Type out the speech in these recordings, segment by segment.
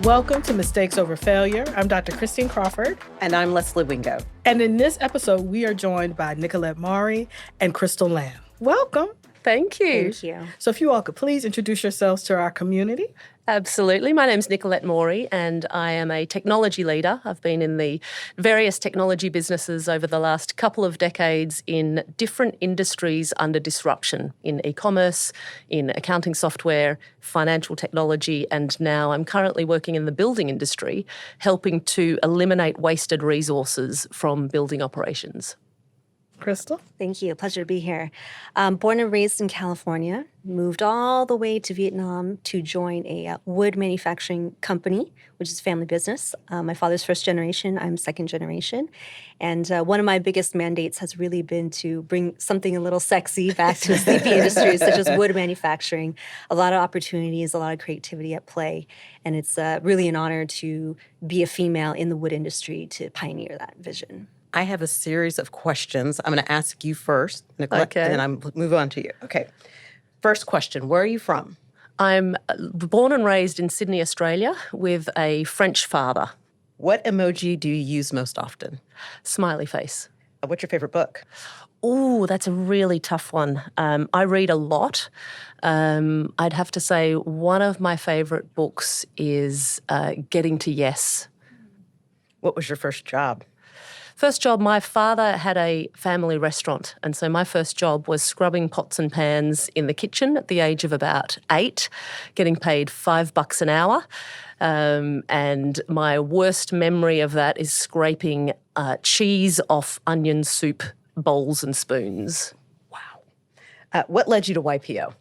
Welcome to Mistakes Over Failure. I'm Dr. Christine Crawford. And I'm Leslie Wingo. And in this episode, we are joined by Nicolette Maury and Crystal Lamb. Welcome. Thank you. Thank you. So if you all could please introduce yourselves to our community. Absolutely. My name's Nicolette Maury and I am a technology leader. I've been in the various technology businesses over the last couple of decades in different industries under disruption, in e-commerce, in accounting software, financial technology, and now I'm currently working in the building industry, helping to eliminate wasted resources from building operations. Crystal? Thank you. A pleasure to be here. Born and raised in California, moved all the way to Vietnam to join a wood manufacturing company, which is family business. My father's first generation, I'm second generation. And one of my biggest mandates has really been to bring something a little sexy back to a sleepy industry, such as wood manufacturing. A lot of opportunities, a lot of creativity at play. And it's really an honor to be a female in the wood industry to pioneer that vision. I have a series of questions. I'm going to ask you first, Nicolette, Okay. and then I'm move on to you. Okay. First question, where are you from? I'm born and raised in Sydney, Australia, with a French father. What emoji do you use most often? Smiley face. What's your favorite book? Oh, that's a really tough one. I read a lot. I'd have to say one of my favourite books is Getting to Yes. What was your first job? First job, my father had a family restaurant, and so my first job was scrubbing pots and pans in the kitchen at the age of about 8, getting paid $5 an hour. And my worst memory of that is scraping cheese off onion soup bowls and spoons. Wow. What led you to YPO?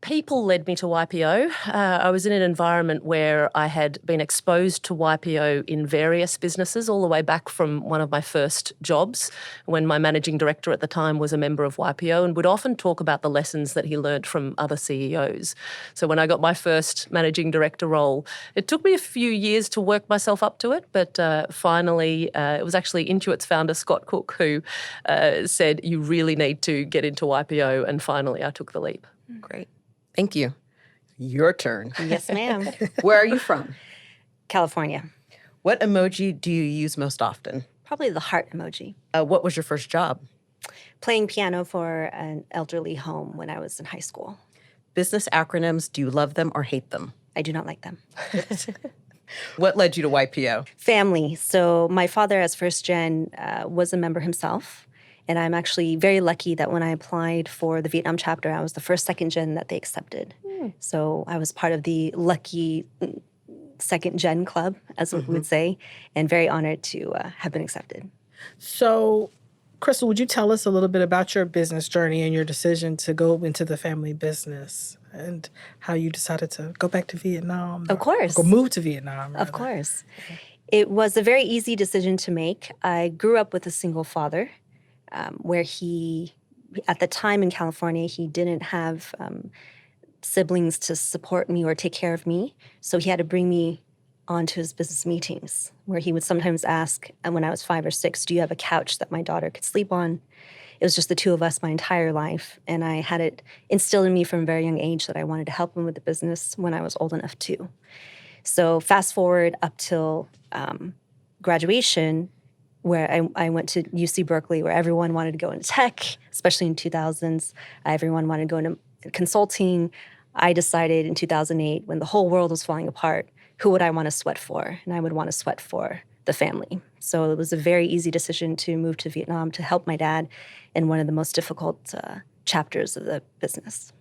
People led me to YPO. I was in an environment where I had been exposed to YPO in various businesses, all the way back from one of my first jobs when my managing director at the time was a member of YPO and would often talk about the lessons that he learned from other CEOs. So when I got my first managing director role, it took me a few years to work myself up to it, but finally it was actually Intuit's founder, Scott Cook, who said, you really need to get into YPO, and finally I took the leap. Great. Thank you. Your turn. Yes, ma'am. Where are you from? California. What emoji do you use most often? Probably the heart emoji. What was your first job? Playing piano for an elderly home when I was in high school. Business acronyms, do you love them or hate them? I do not like them. What led you to YPO? Family. So my father, as first gen, was a member himself. And I'm actually very lucky that when I applied for the Vietnam chapter, I was the first second gen that they accepted. So I was part of the lucky second gen club, as we would say, and very honored to have been accepted. So, Crystal, would you tell us a little bit about your business journey and your decision to go into the family business and how you decided to go back to Vietnam? Of course. Or move to Vietnam, rather. Of course. It was a very easy decision to make. I grew up with a single father. Where he, at the time in California, he didn't have siblings to support me or take care of me. So he had to bring me onto his business meetings, where he would sometimes ask, and when I was 5 or 6, do you have a couch that my daughter could sleep on? It was just the two of us my entire life. And I had it instilled in me from a very young age that I wanted to help him with the business when I was old enough to. So fast forward up till graduation, where I went to UC Berkeley, where everyone wanted to go into tech, especially in 2000s. Everyone wanted to go into consulting. I decided in 2008, when the whole world was falling apart, who would I want to sweat for? And I would want to sweat for the family. So it was a very easy decision to move to Vietnam to help my dad in one of the most difficult chapters of the business.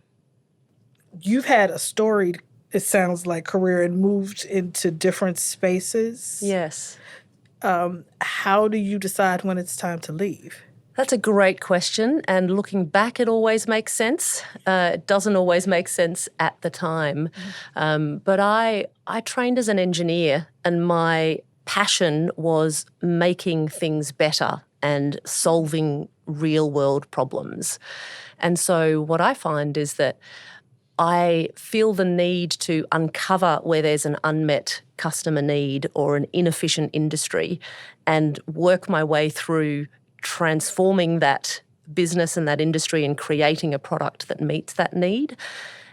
You've had a storied, it sounds like, career and moved into different spaces. Yes. How do you decide when it's time to leave? That's a great question, and looking back, it always makes sense. It doesn't always make sense at the time. But I trained as an engineer, and my passion was making things better and solving real-world problems. And so what I find is that I feel the need to uncover where there's an unmet customer need or an inefficient industry and work my way through transforming that business and that industry and creating a product that meets that need.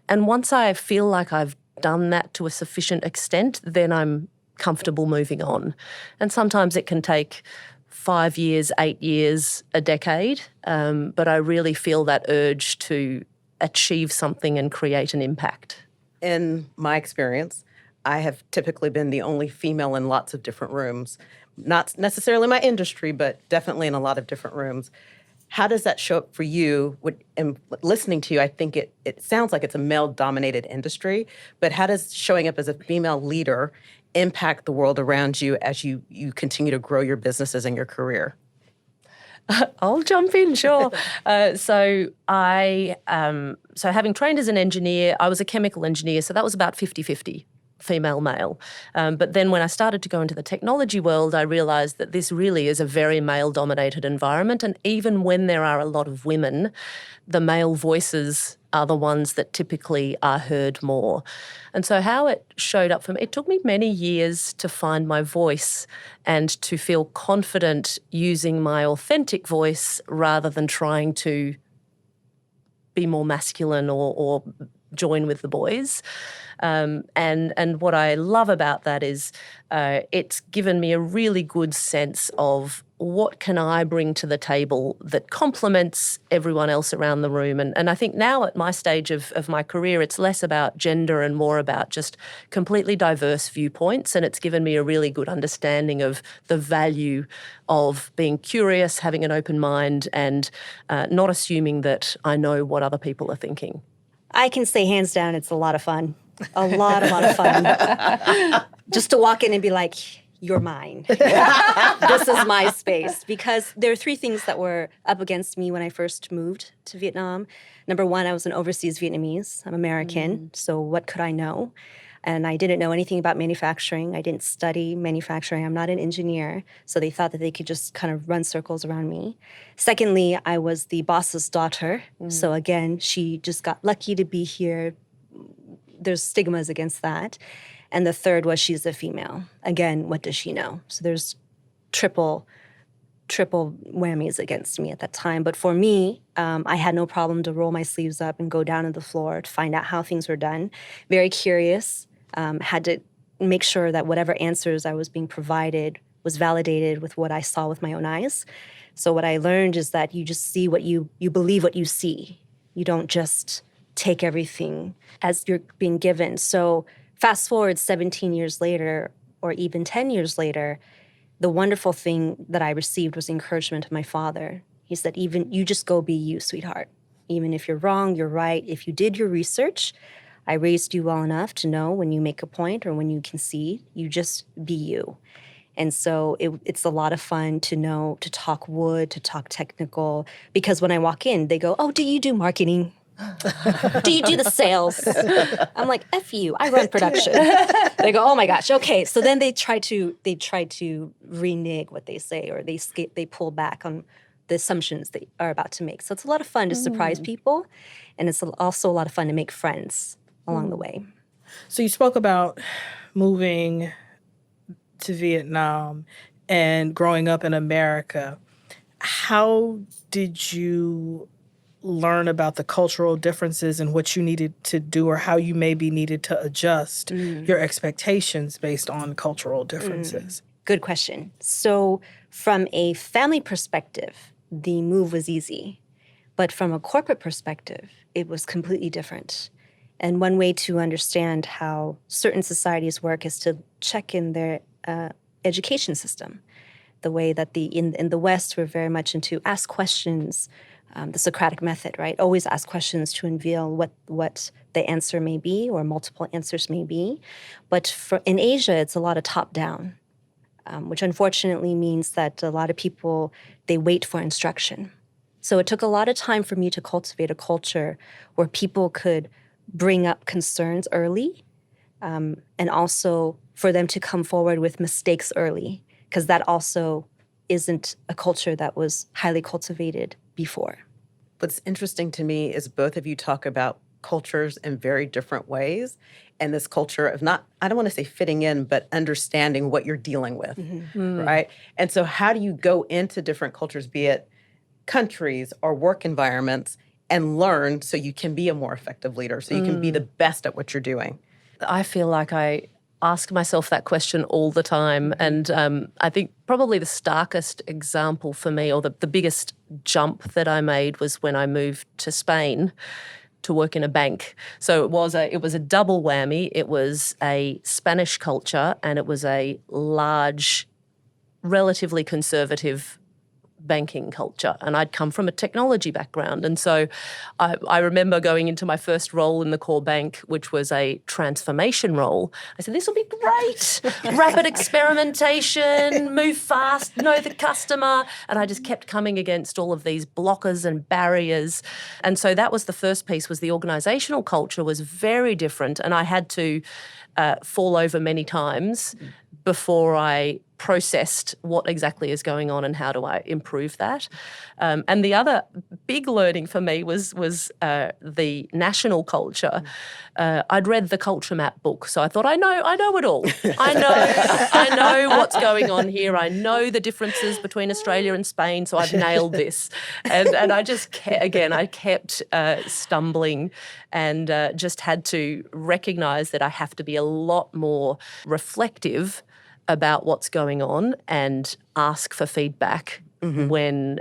And once I feel like I've done that to a sufficient extent, then I'm comfortable moving on. And sometimes it can take 5 years, 8 years, a decade, but I really feel that urge to achieve something and create an impact. In my experience, I have typically been the only female in lots of different rooms. Not necessarily my industry, but definitely in a lot of different rooms. How does that show up for you? And listening to you, I think it sounds like it's a male-dominated industry, but how does showing up as a female leader impact the world around you as you continue to grow your businesses and your career? I'll jump in, sure. So having trained as an engineer, I was a chemical engineer, so that was about 50-50. Female, male. But then when I started to go into the technology world, I realised that this really is a very male-dominated environment. And even when there are a lot of women, the male voices are the ones that typically are heard more. And so how it showed up for me, it took me many years to find my voice and to feel confident using my authentic voice rather than trying to be more masculine or join with the boys. And what I love about that is it's given me a really good sense of what can I bring to the table that complements everyone else around the room. And I think now at my stage of my career, it's less about gender and more about just completely diverse viewpoints. And it's given me a really good understanding of the value of being curious, having an open mind, and not assuming that I know what other people are thinking. I can say hands down, it's a lot of fun. A lot of fun. Just to walk in and be like, you're mine. This is my space. Because there are 3 things that were up against me when I first moved to Vietnam. Number 1, I was an overseas Vietnamese. I'm American, so what could I know? And I didn't know anything about manufacturing. I didn't study manufacturing. I'm not an engineer. So they thought that they could just kind of run circles around me. Secondly, I was the boss's daughter. So again, she just got lucky to be here. There's stigmas against that. And the third was she's a female. Again, what does she know? So there's triple whammies against me at that time. But for me, I had no problem to roll my sleeves up and go down to the floor to find out how things were done. Very curious. Had to make sure that whatever answers I was being provided was validated with what I saw with my own eyes. So what I learned is that you just see what you believe what you see. You don't just take everything as you're being given. So fast forward 17 years later, or even 10 years later, the wonderful thing that I received was the encouragement of my father. He said, even you just go be you, sweetheart. Even if you're wrong, you're right. If you did your research, I raised you well enough to know when you make a point or when you concede, you just be you. And so it's a lot of fun to know, to talk wood, to talk technical, because when I walk in, they go, oh, do you do marketing? Do you do the sales? I'm like, F you, I run production. They go, oh my gosh, okay. So then they try to renege what they say, or they pull back on the assumptions they are about to make. So it's a lot of fun to surprise people, and it's also a lot of fun to make friends along the way. So you spoke about moving to Vietnam and growing up in America. How did you learn about the cultural differences and what you needed to do, or how you maybe needed to adjust your expectations based on cultural differences? Good question. So from a family perspective, the move was easy. But from a corporate perspective, it was completely different. And one way to understand how certain societies work is to check in their education system. The way that in the West, we're very much into ask questions, the Socratic method, right? Always ask questions to unveil what the answer may be, or multiple answers may be. But in Asia, it's a lot of top-down, which unfortunately means that a lot of people, they wait for instruction. So it took a lot of time for me to cultivate a culture where people could bring up concerns early, and also for them to come forward with mistakes early, because that also isn't a culture that was highly cultivated before. What's interesting to me is both of you talk about cultures in very different ways, and this culture of not, I don't want to say fitting in, but understanding what you're dealing with, right? And so how do you go into different cultures, be it countries or work environments, and learn so you can be a more effective leader, so you can be the best at what you're doing? I feel like I ask myself that question all the time. And I think probably the starkest example for me, or the biggest jump that I made, was when I moved to Spain to work in a bank. So it was a double whammy. It was a Spanish culture, and it was a large, relatively conservative banking culture. And I'd come from a technology background. And so I remember going into my first role in the core bank, which was a transformation role. I said, this will be great. Rapid experimentation, move fast, know the customer. And I just kept coming against all of these blockers and barriers. And so that was the first piece, was the organizational culture was very different. And I had to fall over many times before I processed what exactly is going on and how do I improve that. And the other big learning for me was the national culture. I'd read the Culture Map book, so I thought, I know it all. I know what's going on here. I know the differences between Australia and Spain, so I've nailed this. And I just kept stumbling, and just had to recognise that I have to be a lot more reflective about what's going on and ask for feedback when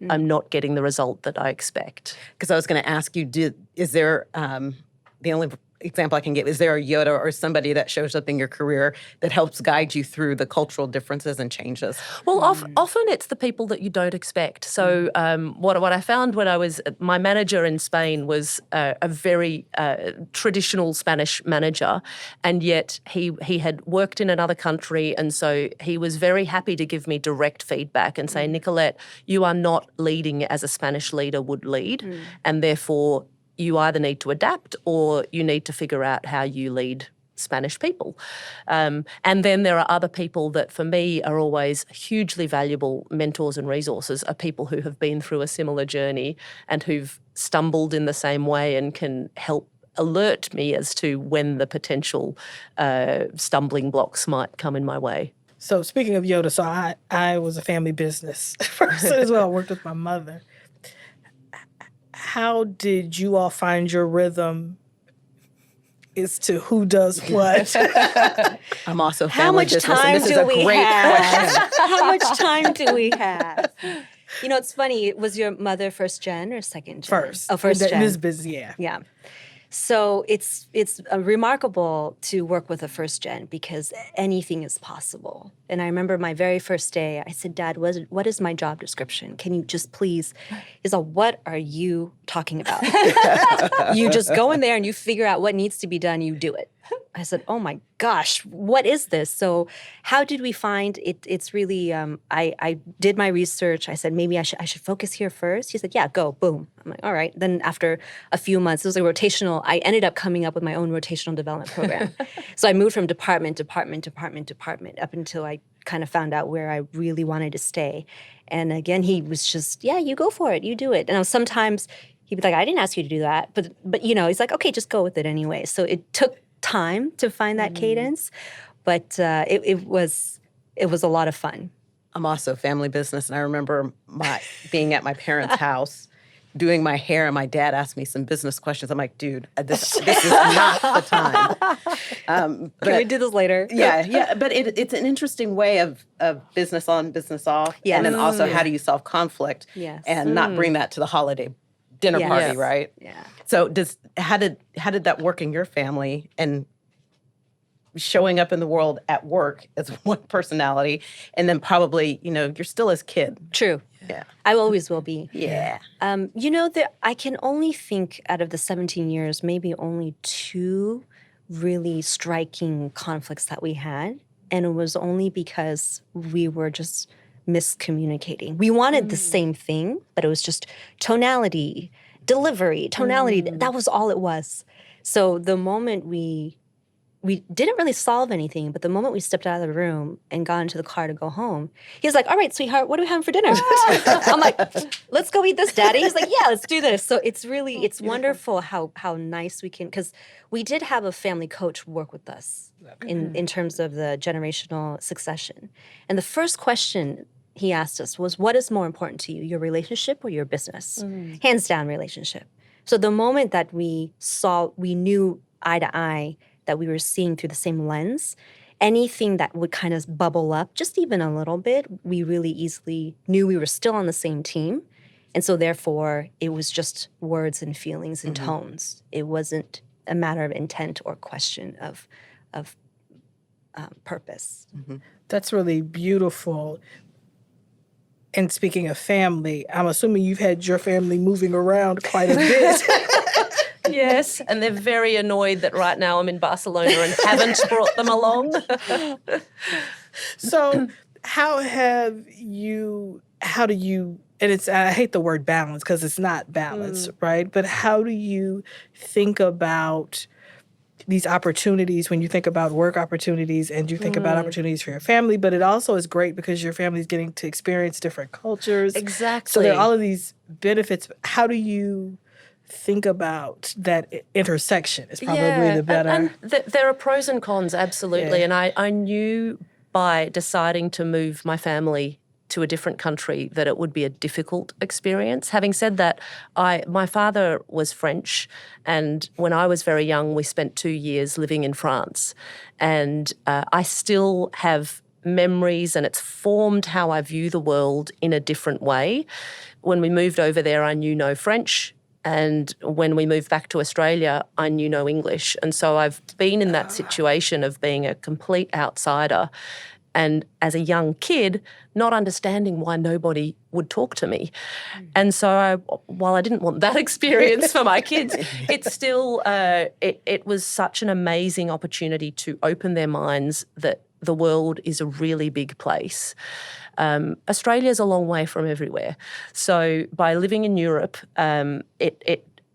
I'm not getting the result that I expect. Because I was going to ask you, is there, the only example I can give, is there a Yoda or somebody that shows up in your career that helps guide you through the cultural differences and changes? Well, often it's the people that you don't expect. So what I found when I was, my manager in Spain was a very traditional Spanish manager, and yet he had worked in another country, and so he was very happy to give me direct feedback and say, Nicolette, you are not leading as a Spanish leader would lead, and therefore you either need to adapt or you need to figure out how you lead Spanish people. And then there are other people that for me are always hugely valuable mentors and resources, are people who have been through a similar journey and who've stumbled in the same way and can help alert me as to when the potential stumbling blocks might come in my way. So speaking of Yoda, so I was a family business person as well. I worked with my mother. How did you all find your rhythm as to who does what? I'm also How family much business, time and this do is a we great have? question. How much time do we have? You know, it's funny. Was your mother first gen or second gen? First. Oh, first gen. This business, yeah. Yeah. So it's remarkable to work with a first gen because anything is possible. And I remember my very first day, I said, Dad, what is my job description? Can you just please, he's like, what are you talking about? You just go in there and you figure out what needs to be done, you do it. I said, oh my gosh, what is this? So how did we find it? It's really, I did my research. I said, maybe I should focus here first. He said, yeah, go, boom. I'm like, all right. Then after a few months, it was a rotational, I ended up coming up with my own rotational development program. So I moved from department up until I kind of found out where I really wanted to stay. And again, he was just, yeah, you go for it, you do it. And sometimes he'd be like, I didn't ask you to do that. But you know, he's like, okay, just go with it anyway. So it took time to find that cadence, but it was a lot of fun. I'm also family business, and I remember being at my parents' house doing my hair, and my dad asked me some business questions. I'm like, dude, this is not the time. Can we do this later? Yeah. But it's an interesting way of business on, business off. Yes. And then also, how do you solve conflict and not bring that to the holiday dinner party, right? Yeah. So how did that work in your family, and showing up in the world at work as one personality, and then probably, you're still as kid. True. Yeah. I always will be. Yeah. I can only think out of the 17 years, maybe only 2 really striking conflicts that we had. And it was only because we were just miscommunicating. We wanted the same thing, but it was just tonality, delivery, that was all it was. So the moment we didn't really solve anything, but the moment we stepped out of the room and got into the car to go home, he was like, all right, sweetheart, what are we having for dinner? I'm like, let's go eat this, Daddy. He's like, yeah, let's do this. So it's really, it's wonderful how nice we can, because we did have a family coach work with us in terms of the generational succession. And the first question he asked us was, what is more important to you, your relationship or your business? Hands down, relationship. So the moment that we knew eye to eye that we were seeing through the same lens. Anything that would kind of bubble up just even a little bit, we really easily knew we were still on the same team. And so therefore, it was just words and feelings and tones. It wasn't a matter of intent or question of purpose. That's really beautiful. And speaking of family, I'm assuming you've had your family moving around quite a bit. Yes, and they're very annoyed that right now I'm in Barcelona and haven't brought them along. So how do you, and I hate the word balance because it's not balance, right? But how do you think about these opportunities when you think about work opportunities and you think about opportunities for your family? But it also is great because your family's getting to experience different cultures. Exactly. So there are all of these benefits. How do you think about that intersection is probably the better. And there are pros and cons, absolutely. Yeah. And I knew by deciding to move my family to a different country that it would be a difficult experience. Having said that, my father was French, and when I was very young, we spent 2 years living in France. And I still have memories, and it's formed how I view the world in a different way. When we moved over there, I knew no French. And when we moved back to Australia, I knew no English. And so I've been in that situation of being a complete outsider and as a young kid, not understanding why nobody would talk to me. And so while I didn't want that experience for my kids, it's still, it was such an amazing opportunity to open their minds that the world is a really big place. Australia's a long way from everywhere. So by living in Europe, and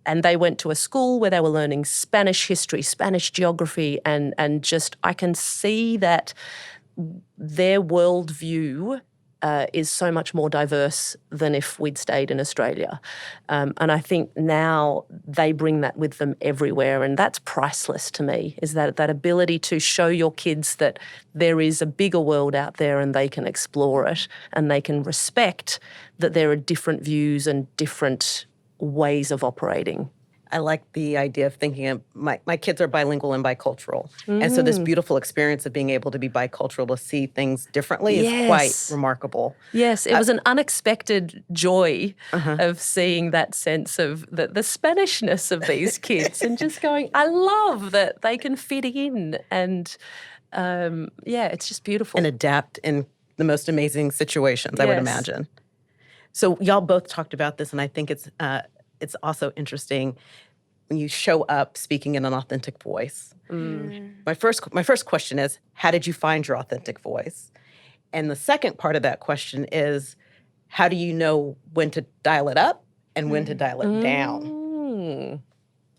they went to a school where they were learning Spanish history, Spanish geography, and just I can see that their worldview is so much more diverse than if we'd stayed in Australia. And I think now they bring that with them everywhere, and that's priceless to me, is that ability to show your kids that there is a bigger world out there and they can explore it and they can respect that there are different views and different ways of operating. I like the idea of thinking of my kids are bilingual and bicultural. And so this beautiful experience of being able to be bicultural, to see things differently is quite remarkable. Yes, it was an unexpected joy of seeing that sense of the Spanishness of these kids and just going, I love that they can fit in. And it's just beautiful. And adapt in the most amazing situations, I would imagine. So y'all both talked about this, and I think it's also interesting when you show up speaking in an authentic voice. My first question is, how did you find your authentic voice? And the second part of that question is, how do you know when to dial it up and when to dial it down?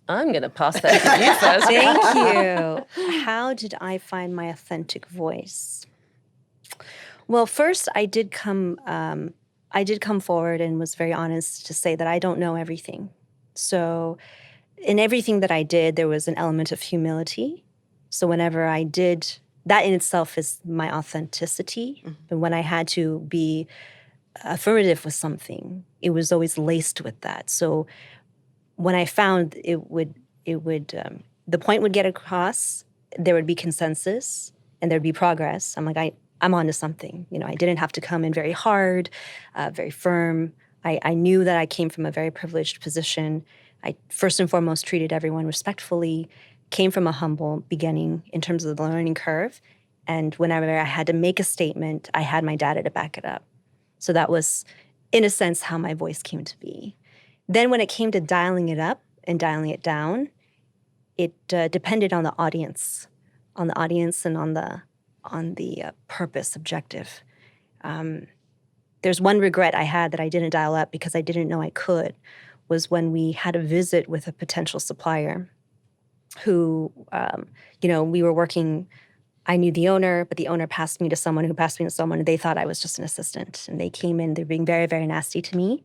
I'm going to pass that to you first. Thank you. How did I find my authentic voice? Well, first I did come forward and was very honest to say that I don't know everything. So in everything that I did, there was an element of humility. So whenever I did, that in itself is my authenticity. And when I had to be affirmative with something, it was always laced with that. So when I found it would the point would get across, there would be consensus, and there'd be progress. I'm like, I'm onto something. I didn't have to come in very hard, very firm. I knew that I came from a very privileged position. I first and foremost treated everyone respectfully, came from a humble beginning in terms of the learning curve. And whenever I had to make a statement, I had my data to back it up. So that was, in a sense, how my voice came to be. Then when it came to dialing it up and dialing it down, it depended on the audience and on the purpose, objective. There's one regret I had that I didn't dial up because I didn't know I could, was when we had a visit with a potential supplier who, we were working, I knew the owner, but the owner passed me to someone who passed me to someone, and they thought I was just an assistant. And they came in, they're being very, very nasty to me.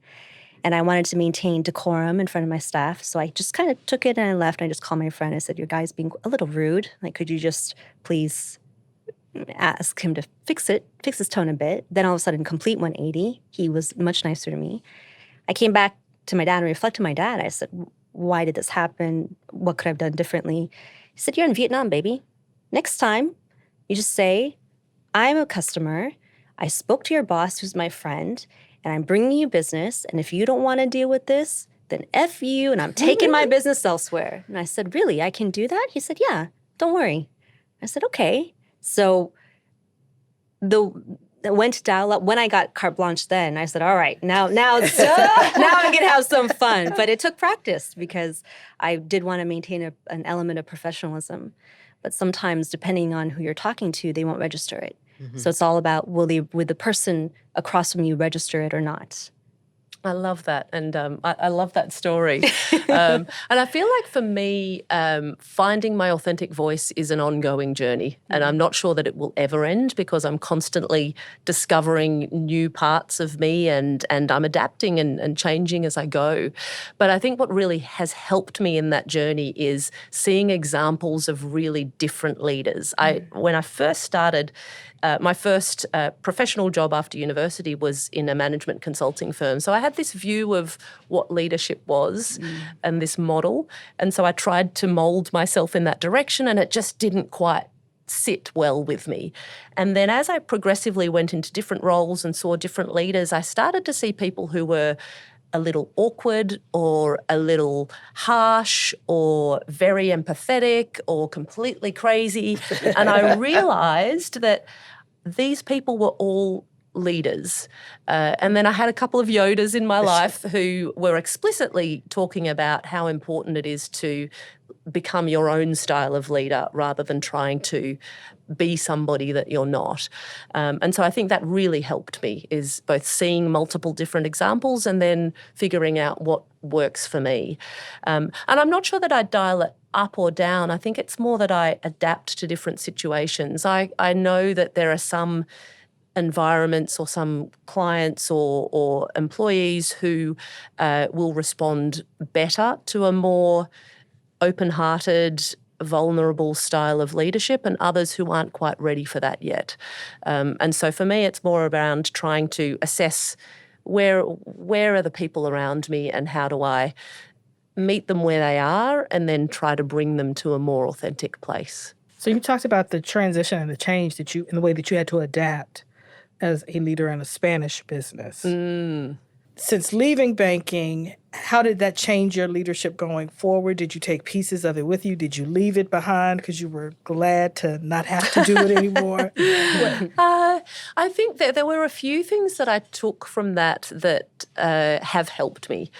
And I wanted to maintain decorum in front of my staff. So I just kind of took it and I left. And I just called my friend. I said, your guy's being a little rude. Like, could you just please ask him to fix his tone a bit? Then all of a sudden, complete 180. He was much nicer to me. I came back to my dad and reflected to my dad. I said, why did this happen? What could I have done differently? He said, "You're in Vietnam, baby. Next time, you just say, I'm a customer. I spoke to your boss, who's my friend, and I'm bringing you business. And if you don't want to deal with this, then F you, and I'm taking my business elsewhere." And I said, "Really? I can do that?" He said, "Yeah, don't worry." I said, "Okay." So I went to dial up. When I got carte blanche then, I said, "All right, now now I'm going to have some fun." But it took practice because I did want to maintain an element of professionalism. But sometimes, depending on who you're talking to, they won't register it. So it's all about would the person across from you register it or not. I love that, and I love that story. And I feel like for me, finding my authentic voice is an ongoing journey, and I'm not sure that it will ever end because I'm constantly discovering new parts of me, and I'm adapting and changing as I go. But I think what really has helped me in that journey is seeing examples of really different leaders. When I first started, my first professional job after university was in a management consulting firm. So I had this view of what leadership was and this model. And so I tried to mould myself in that direction, and it just didn't quite sit well with me. And then as I progressively went into different roles and saw different leaders, I started to see people who were a little awkward or a little harsh or very empathetic or completely crazy. And I realised that these people were all leaders. And then I had a couple of Yodas in my life who were explicitly talking about how important it is to become your own style of leader rather than trying to be somebody that you're not. And so I think that really helped me, is both seeing multiple different examples and then figuring out what works for me. And I'm not sure that I dial it up or down. I think it's more that I adapt to different situations. I know that there are some environments or some clients or employees who will respond better to a more open-hearted, vulnerable style of leadership, and others who aren't quite ready for that yet. And so for me, it's more around trying to assess where are the people around me and how do I meet them where they are and then try to bring them to a more authentic place. So you talked about the transition and the change that you, in the way that you had to adapt as a leader in a Spanish business. Since leaving banking, how did that change your leadership going forward? Did you take pieces of it with you? Did you leave it behind because you were glad to not have to do it anymore? I think that there were a few things that I took from that have helped me.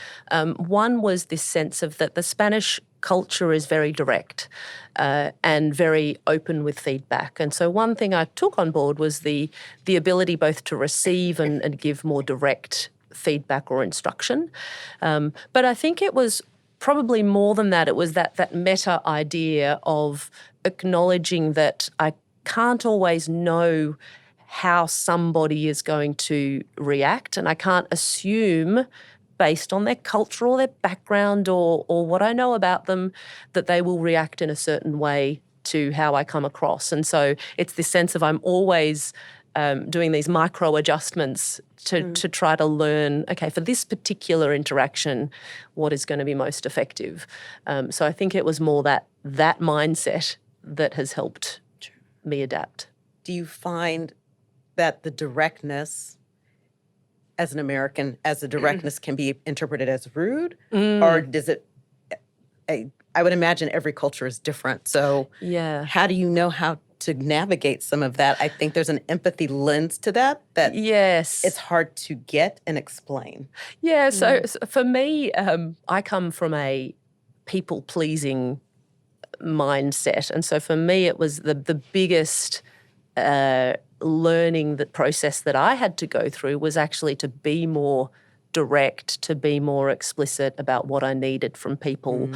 One was this sense of that the Spanish culture is very direct and very open with feedback. And so one thing I took on board was the ability both to receive and give more direct feedback or instruction. But I think it was probably more than that. It was that meta idea of acknowledging that I can't always know how somebody is going to react, and I can't assume based on their culture or their background or what I know about them that they will react in a certain way to how I come across. And so it's this sense of I'm always doing these micro adjustments to try to learn, okay, for this particular interaction, what is going to be most effective. So I think it was more that mindset that has helped me adapt. Do you find that the directness, as an American, can be interpreted as rude? Or does it, I would imagine every culture is different. So how do you know how to navigate some of that? I think there's an empathy lens to that yes, it's hard to get and explain. Yeah, so for me, I come from a people-pleasing mindset. And so for me, it was the biggest learning process that I had to go through was actually to be more direct, to be more explicit about what I needed from people.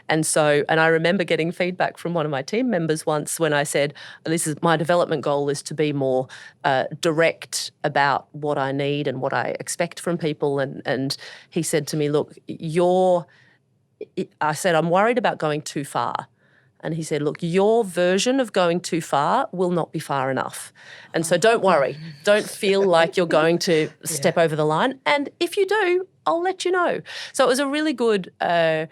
And I remember getting feedback from one of my team members once when I said, this is my development goal is to be more direct about what I need and what I expect from people. And he said to me, look, I said, I'm worried about going too far. And he said, look, your version of going too far will not be far enough. And so don't worry. Don't feel like you're going to step over the line. And if you do, I'll let you know. So it was a really good, I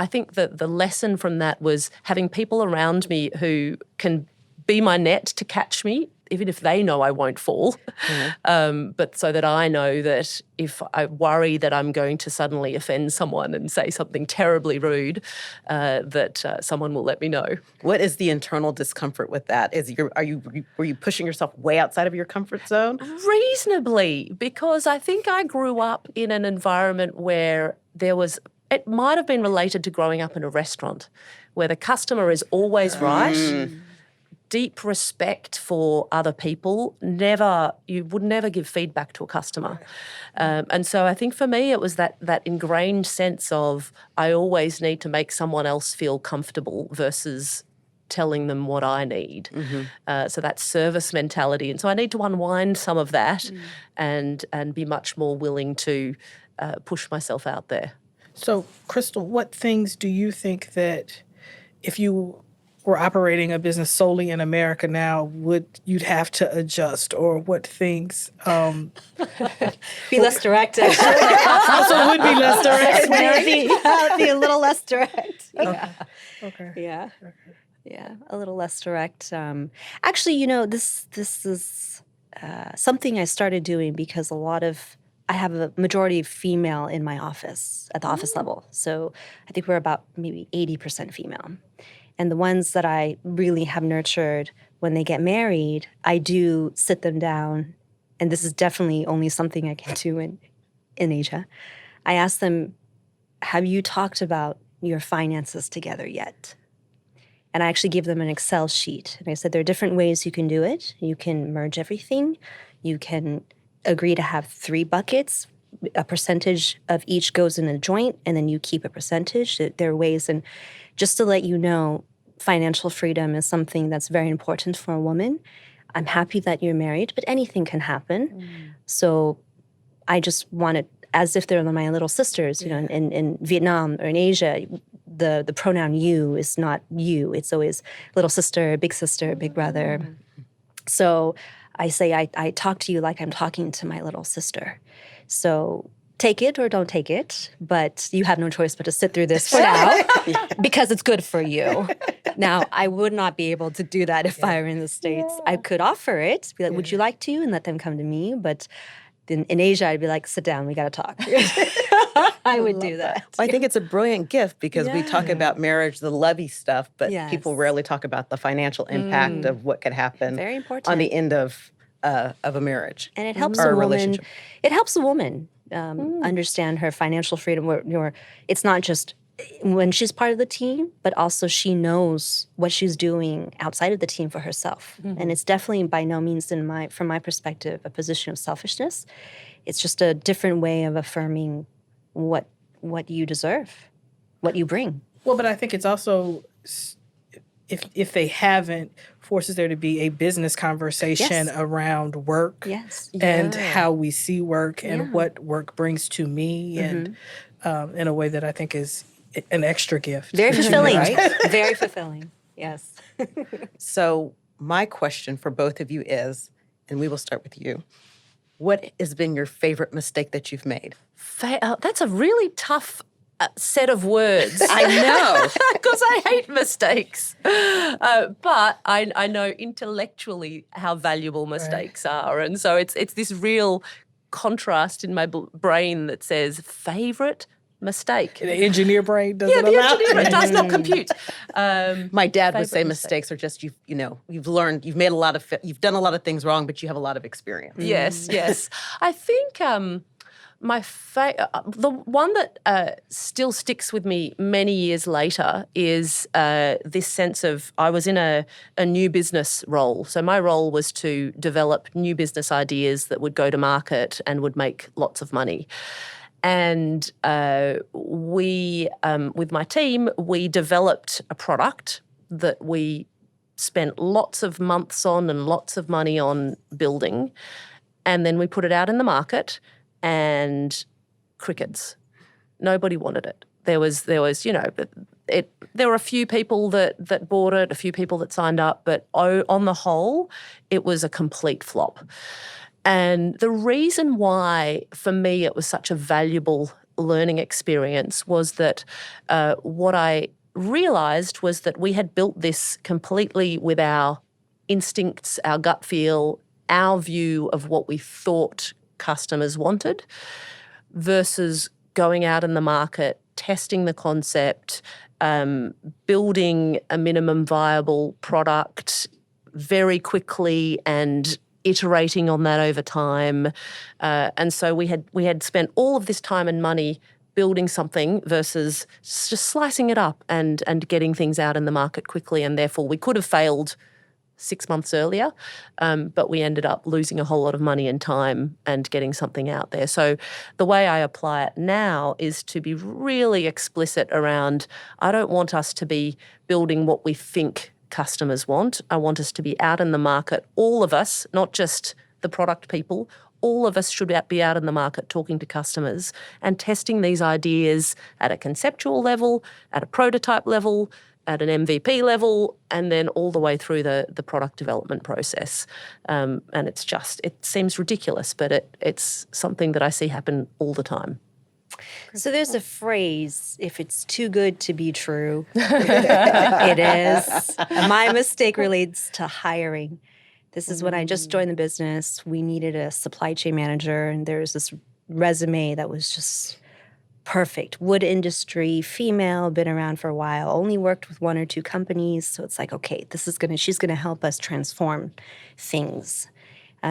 think that the lesson from that was having people around me who can be my net to catch me, even if they know I won't fall, but so that I know that if I worry that I'm going to suddenly offend someone and say something terribly rude, that someone will let me know. What is the internal discomfort with that? Were you pushing yourself way outside of your comfort zone? Reasonably, because I think I grew up in an environment where it might have been related to growing up in a restaurant where the customer is always right. Deep respect for other people. You would never give feedback to a customer. And so I think for me it was that ingrained sense of I always need to make someone else feel comfortable versus telling them what I need. So that service mentality. And so I need to unwind some of that and be much more willing to push myself out there. So, Crystal, what things do you think that if you were operating a business solely in America now, you'd have to adjust, or what things? Be less direct. Also would be less direct. Be a little less direct. Yeah. Okay. Yeah. Yeah, a little less direct. Actually, this is something I started doing because I have a majority of female in my office, at the office level. So I think we're about maybe 80% female. And the ones that I really have nurtured, when they get married, I do sit them down, and this is definitely only something I can do in Asia. I ask them, have you talked about your finances together yet? And I actually give them an Excel sheet. And I said, there are different ways you can do it. You can merge everything. You can agree to have 3 buckets. A percentage of each goes in a joint, and then you keep a percentage. There are ways, and just to let you know, financial freedom is something that's very important for a woman. I'm happy that you're married, but anything can happen. So I just want it as if they're my little sisters. In Vietnam or in Asia, the pronoun you is not you. It's always little sister, big brother. So I say I talk to you like I'm talking to my little sister. So take it or don't take it, but you have no choice but to sit through this for now because it's good for you. Now, I would not be able to do that if I were in the States. I could offer it, be like, would you like to? And let them come to me. But in Asia, I'd be like, sit down, we got to talk. I would do that. Well, I think it's a brilliant gift because we talk about marriage, the lovey stuff, but people rarely talk about the financial impact of what could happen Very important. on the end of a marriage. And it helps or a woman. Relationship. It helps a woman understand her financial freedom. Where it's not just when she's part of the team, but also she knows what she's doing outside of the team for herself. And it's definitely by no means, from my perspective, a position of selfishness. It's just a different way of affirming what you deserve, what you bring. Well, but I think it's also, if they haven't, forces there to be a business conversation around work and how we see work and what work brings to me, and in a way that I think is an extra gift. Very fulfilling. Right? Very fulfilling. Yes. So my question for both of you is, and we will start with you, what has been your favorite mistake that you've made? That's a really tough set of words. I know. Because I hate mistakes. But I know intellectually how valuable mistakes are. And so it's this real contrast in my brain that says, favorite mistake. The engineer brain doesn't the allow engineer does not compute. My dad would say favorite mistakes are just you've learned, you've done a lot of things wrong, but you have a lot of experience. Yes. I think the one that still sticks with me many years later is this sense of, I was in a new business role. So my role was to develop new business ideas that would go to market and would make lots of money. And we, with my team, we developed a product that we spent lots of months on and lots of money on building. And then we put it out in the market, and crickets. Nobody wanted it. There was, there were a few people that bought it, a few people that signed up, but on the whole, it was a complete flop. And the reason why, for me, it was such a valuable learning experience was that what I realised was that we had built this completely with our instincts, our gut feel, our view of what we thought customers wanted versus going out in the market, testing the concept, building a minimum viable product very quickly and iterating on that over time. And so we had spent all of this time and money building something versus just slicing it up and getting things out in the market quickly. And therefore we could have failed 6 months earlier, but we ended up losing a whole lot of money and time and getting something out there. So the way I apply it now is to be really explicit around, I don't want us to be building what we think customers want. I want us to be out in the market, all of us, not just the product people, all of us should be out in the market talking to customers and testing these ideas at a conceptual level, at a prototype level, at an MVP level, and then all the way through the product development process. And it seems ridiculous, but it's something that I see happen all the time. So there's a phrase, if it's too good to be true, it is. My mistake relates to hiring. This is when I just joined the business. We needed a supply chain manager, and there was this resume that was just perfect. Wood industry, female, been around for a while, only worked with 1 or 2 companies. So it's like, okay, she's gonna help us transform things.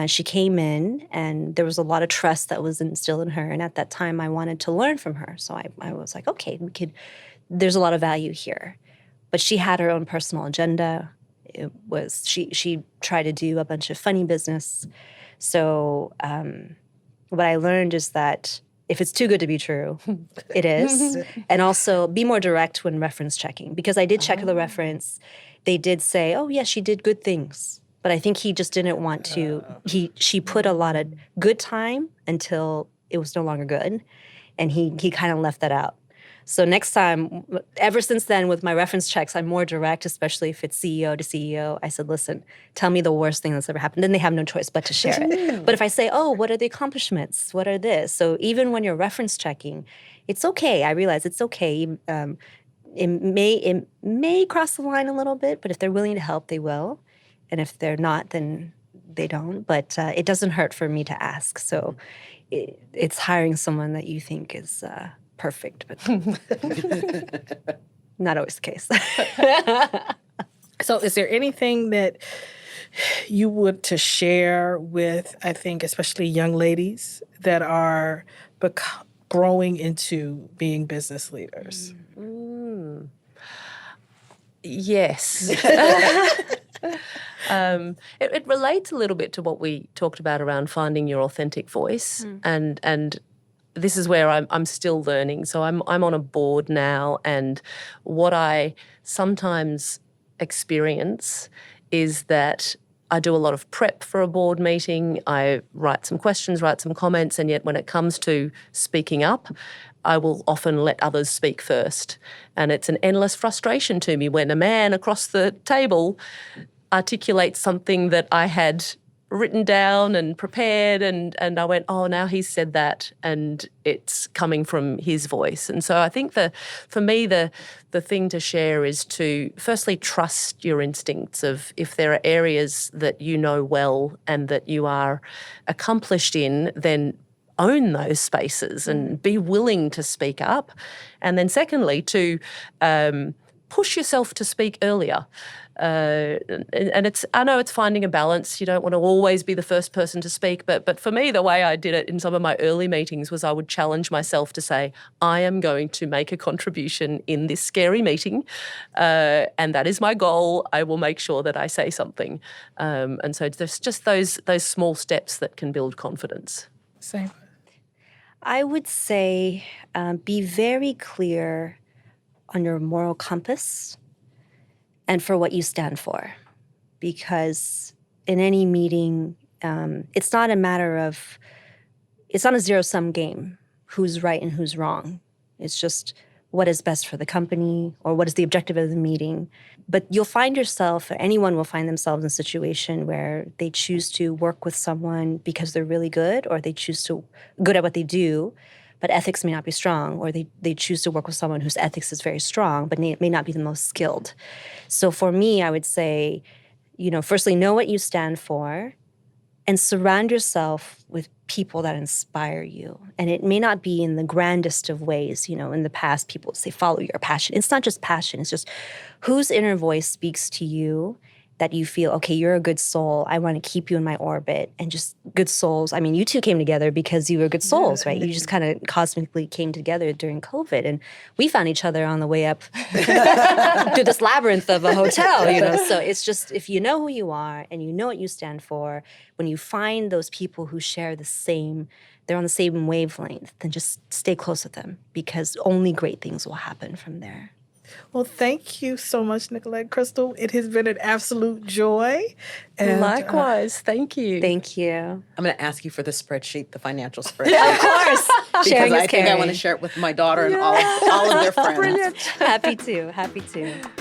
She came in, and there was a lot of trust that was instilled in her. And at that time, I wanted to learn from her. So I was like, okay, there's a lot of value here. But she had her own personal agenda. She tried to do a bunch of funny business. So what I learned is that if it's too good to be true, it is. And also be more direct when reference checking. Because I did check the reference. They did say, oh, yeah, she did good things. But I think he just didn't want to. She put a lot of good time until it was no longer good. And he kind of left that out. So next time, ever since then, with my reference checks, I'm more direct, especially if it's CEO to CEO. I said, listen, tell me the worst thing that's ever happened. Then they have no choice but to share it. But if I say, oh, what are the accomplishments? What are this? So even when you're reference checking, it's okay. I realize it's okay. It may cross the line a little bit, but if they're willing to help, they will. And if they're not, then they don't. But it doesn't hurt for me to ask. So it's hiring someone that you think is perfect, but not always the case. So is there anything that you would to share with, I think, especially young ladies that are growing into being business leaders? Yes. It relates a little bit to what we talked about around finding your authentic voice, and this is where I'm still learning. So I'm on a board now, and what I sometimes experience is that I do a lot of prep for a board meeting. I write some questions, write some comments, and yet when it comes to speaking up, I will often let others speak first. And it's an endless frustration to me when a man across the table articulates something that I had written down and prepared, and I went, oh, now he's said that, and it's coming from his voice. And so I think for me, the thing to share is to firstly trust your instincts of if there are areas that you know well and that you are accomplished in, then own those spaces and be willing to speak up. And then secondly, to push yourself to speak earlier. And I know it's finding a balance. You don't want to always be the first person to speak, but for me, the way I did it in some of my early meetings was I would challenge myself to say, I am going to make a contribution in this scary meeting, and that is my goal. I will make sure that I say something. And so there's just those small steps that can build confidence. Same. I would say be very clear on your moral compass and for what you stand for. Because in any meeting, it's not a zero-sum game, who's right and who's wrong. It's just what is best for the company or what is the objective of the meeting. But you'll find yourself, or anyone will find themselves in a situation where they choose to work with someone because they're really good, or they choose to good at what they do, but ethics may not be strong, or they choose to work with someone whose ethics is very strong, but may not be the most skilled. So for me, I would say, firstly, know what you stand for and surround yourself with people that inspire you. And it may not be in the grandest of ways. In the past, people would say, follow your passion. It's not just passion. It's just whose inner voice speaks to you that you feel, okay, you're a good soul. I want to keep you in my orbit. And just good souls. I mean, you two came together because you were good souls, right? You just kind of cosmically came together during COVID. And we found each other on the way up through this labyrinth of a hotel, So it's just, if you know who you are and you know what you stand for, when you find those people who share they're on the same wavelength, then just stay close with them, because only great things will happen from there. Well, thank you so much, Nicolette. Crystal, it has been an absolute joy. And, Likewise. Thank you. Thank you. I'm going to ask you for the spreadsheet, the financial spreadsheet. Of course. Because Sharing is I think I caring. want to share it with my daughter and all of their friends. Brilliant. Happy to.